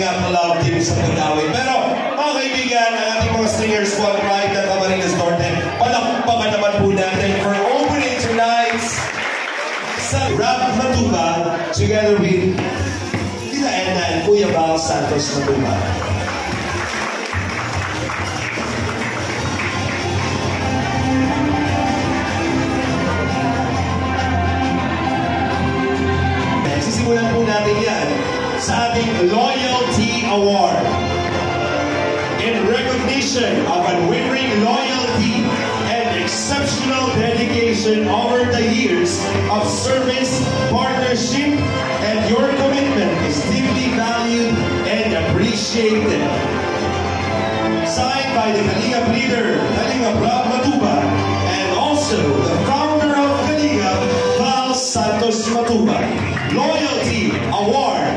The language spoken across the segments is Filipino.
Kalingap Love Team sa pag-awit. Pero, mga kaibigan, ang ating mga singers spotlight ng Camarines Norte, palakpakan naman po natin for opening tonight's sa Rap Matuba together with Tita Edna and Kuya Val Santos Matuba. Sisimulan po natin yan sa ating Loyalty Award. In recognition of unwavering loyalty and exceptional dedication over the years of service, partnership, and your commitment is deeply valued and appreciated. Signed by the Kalingap leader, Kalingap Rab Matuba, and also the founder of Kalingap, Val Santos Matuba. Loyalty Award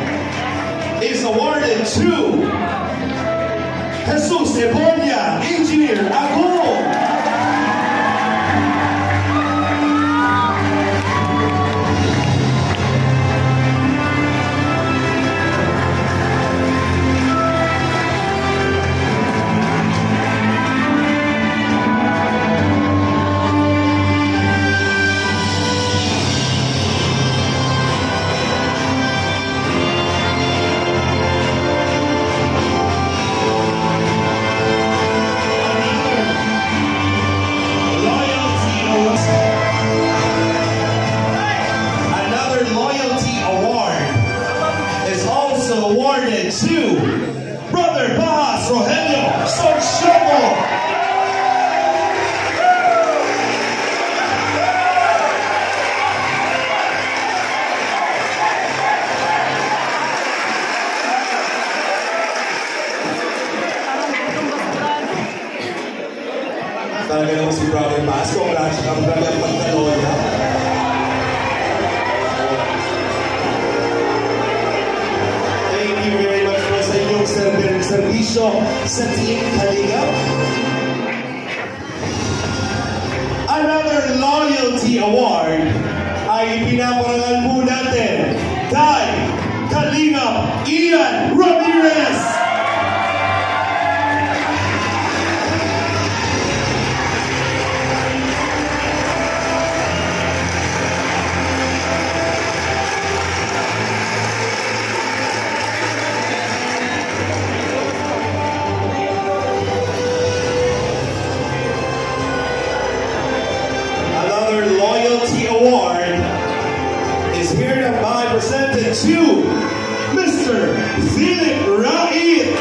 is awarded to Jesus Ebonia, Engineer Ago. Awarded to Brother Bahas Rogelio Sorsomo. Talaga naman si Brother Bahas, congrats ang Brother Pagkaloya. Servisyo sa Team Kalingap. Another Loyalty Award ay pinaparangal po natin kay Kalingap Ian Ramirez. Award is here to be presented to Mr. Philip Raid.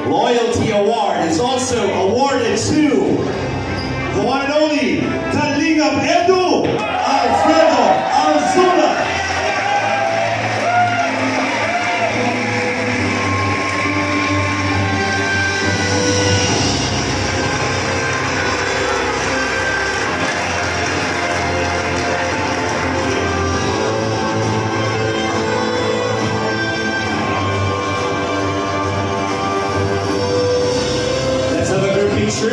Loyalty Award is also awarded to the one and only Kalingap Edu Alfredo Alzula.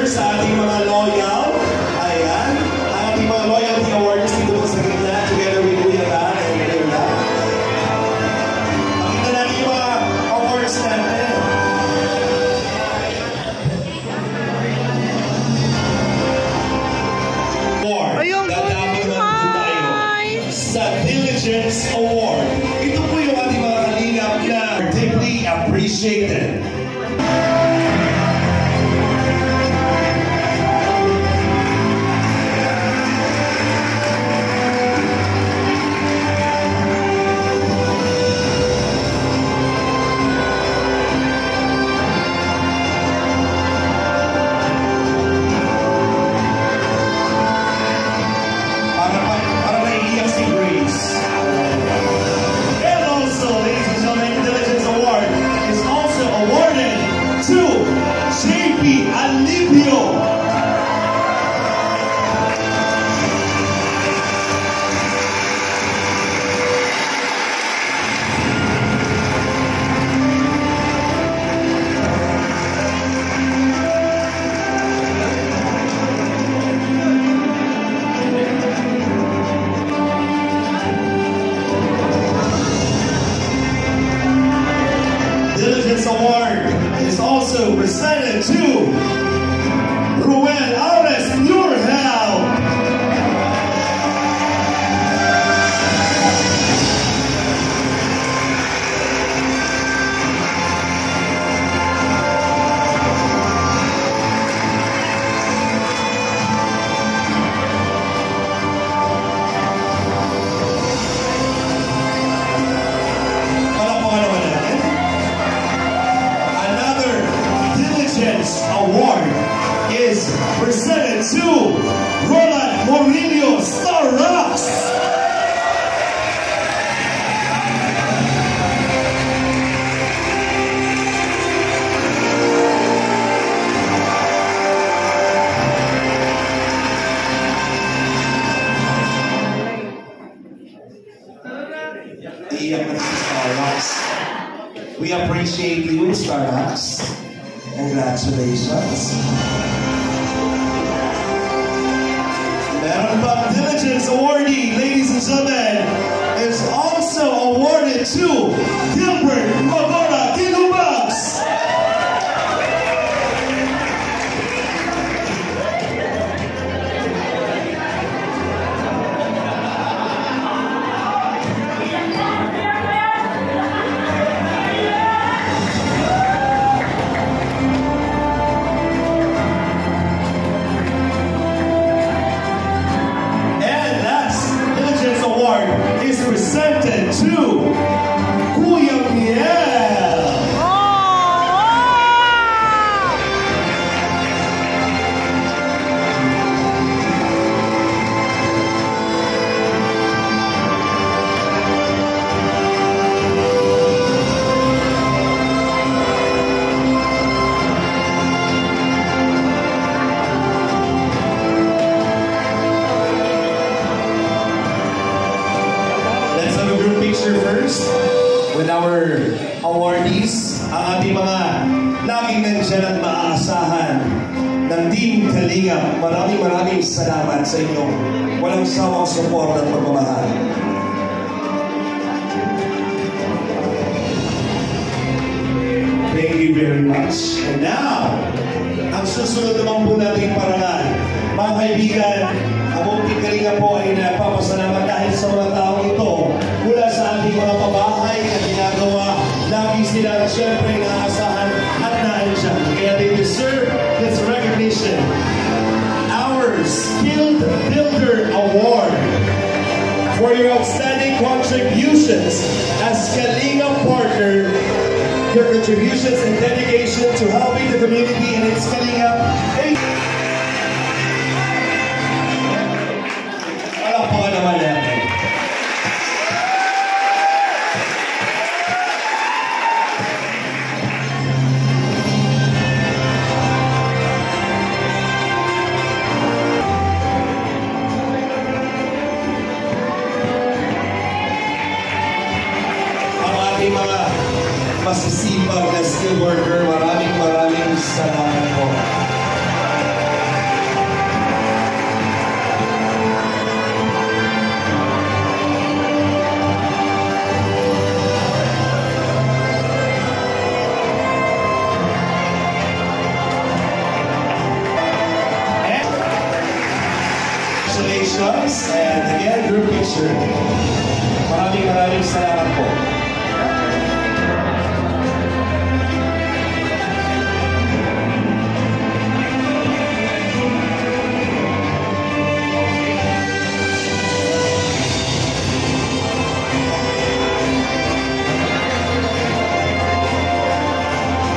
Sa ating mga loyal, ayan, ang ating mga loyalty awards dito po sa gitna, together with Kuya Val and Kuya. Pakita natin yung mga awards natin. Award, dadami naman po tayo sa Diligence Award. Ito po yung ating mga kalingap na deeply appreciated. also presented to Ruel Aures, your help. Award is presented to Roland Morillo, Star Rocks. Star Rocks. We appreciate you, Star Rocks. Congratulations. Meron pang Diligence awardee, ladies and gentlemen, is also awarded to Gilbert Magora Kilubags. Is presented to Kuya Miel. First, with our awardees, ang ating mga laging nandyan at maaasahan ng Team Kalinga. Maraming salamat sa inyong walang sawang support at pagmamahal. Thank you very much. And now, ang susunod naman po nating parangal. Mga kaibigan, ang Team Kalinga po ay napapasalamat dahil sa mga taong ito mula sa ating mga pabahay na ginagawa. Lagi sila siyempre naasahan at naandyan. Kaya they deserve this recognition. Our Skilled Builder Award for your outstanding contributions as Kalinga partner. Your contributions and dedication to helping the community and its Kalinga. Palakpakan naman natin. Ang ating mga masisipag na skill worker, maraming salamat po. Congratulations, and again, group picture. Maraming salamat po.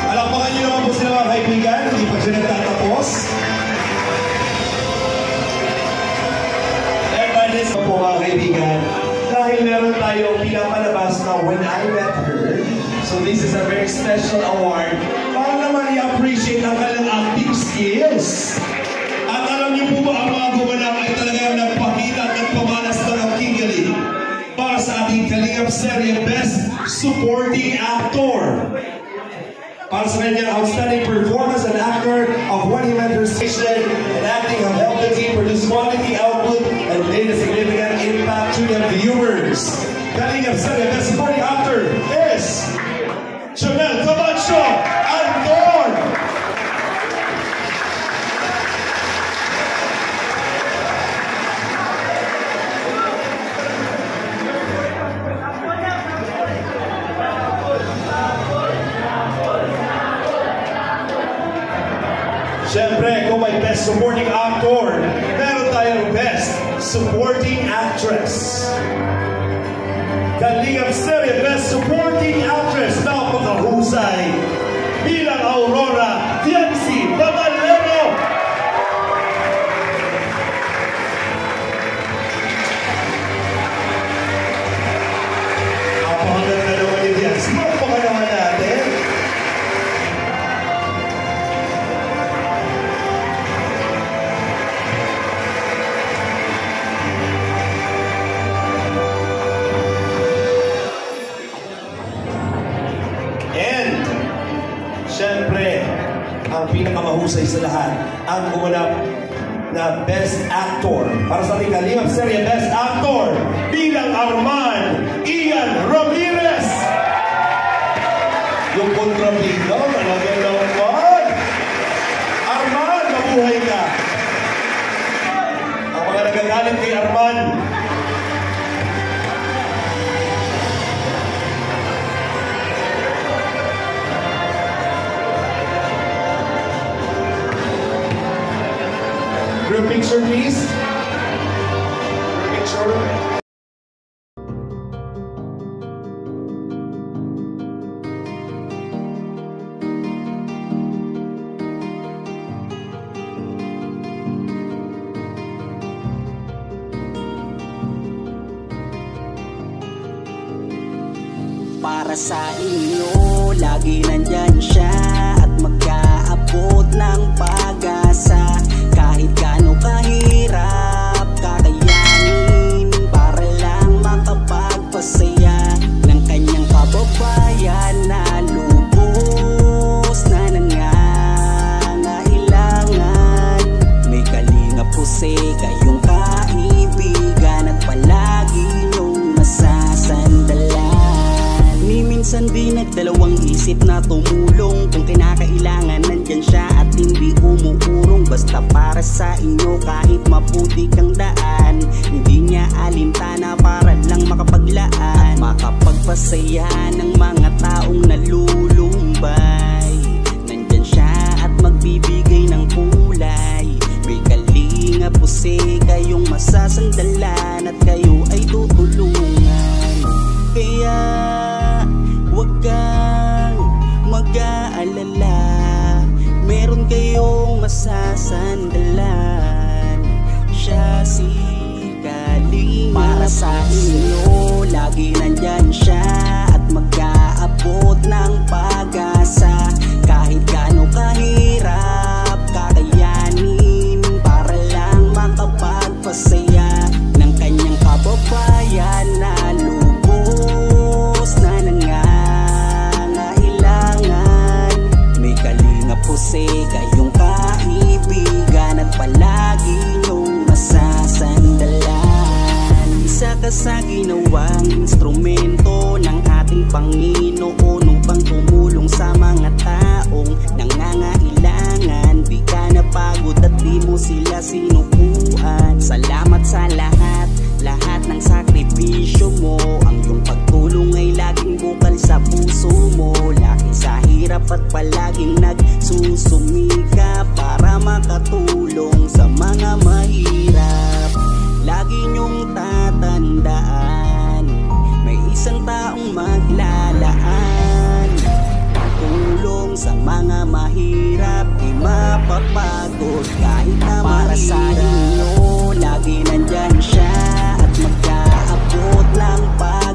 Alakpakan niyo naman po sila mga kaibigan, hindi pa siya nagtatapos. Po mga kaibigan, dahil meron tayong pinapalabas na When I Met Her, so this is a very special award para naman i-appreciate ang kanilang acting skills. At alam niyo po ba, ang mga gumanap ay talagang nagpakita at nagpamalas ng Kingali para sa ating Kalingap serye Best Supporting Actor. Para sa kanyang outstanding performance and actor of When I Met Her station and acting have helped the team produce quality output and made a significant impact to the viewers. Kalingap serye Best Supporting Actor is Chanel Camacho Anton. Siyempre, kung may Best Supporting Actor, meron tayong Best Supporting Actress. Kalingap Serye Best Supporting Actress, napakahusay bilang Aurora Fiancy Babalero. Napakaganda naman ni Fiancy. Mapaka naman natin. Siyempre, ang pinakamahusay sa lahat, ang gumanap na Best Actor para sa ating Kalingap Serye Best Actor bilang Arman Ian Ramirez. Yung kontrabida, talaga naman. Arman, mabuhay ka. Ang mga nagagalit kay Arman, group picture, please. Group picture. Para sa inyo, lagi nandyan siya at mag-aabot ng pag-asa. Kahit gaano kahirap kakayanin para lang makapagpasaya ng kanyang kababayan na lubos na nangangailangan. May Kalingap Jose, kayong kaibigan at palagi niyong masasandalan. Ni minsan di nagdalawang isip na tumulong, kung kinakailangan nandyan siya at hindi umuurong. Basta para sa inyo kahit maputi kang daan, hindi niya alintana para lang makapaglaan, makapagpasaya ng mga taong nalulumbay. Nandyan siya at magbibigay ng kulay. May Kalingap Jose, kayong masasandalan at kayo ay tutulungan. Kaya huwag kang mag-aalala, meron kayong masasandalan. Siya si Kalingap. Para sa inyo, lagi nandyan siya at mag-aabot ng pag-asa. Kahit gaano kahirap kakayanin para lang makapagpasaya ng kanyang kababayan na lubos na nangangailangan. May Kalingap Jose, kayong kaibigan at palagi niyong masasandalan. Isa ka sa ginawang instrumento ng ating Panginoon upang tumulong sa mga taong nangangailangan. Di ka napagod at di mo sila sinukuan. Salamat sa lahat ng sakripisyo mo. Ang iyong pagtulong ay laging bukal sa puso mo. Laki sa hirap at palaging nagsusumika para makatulong sa mga mahirap. Lagi niyong tatandaan, may isang taong maglalaan. Tulong sa mga mahirap, di mapapagod kahit na para mahirap. Sa inyo, lagi nandyan siya at mag-aabot ng pag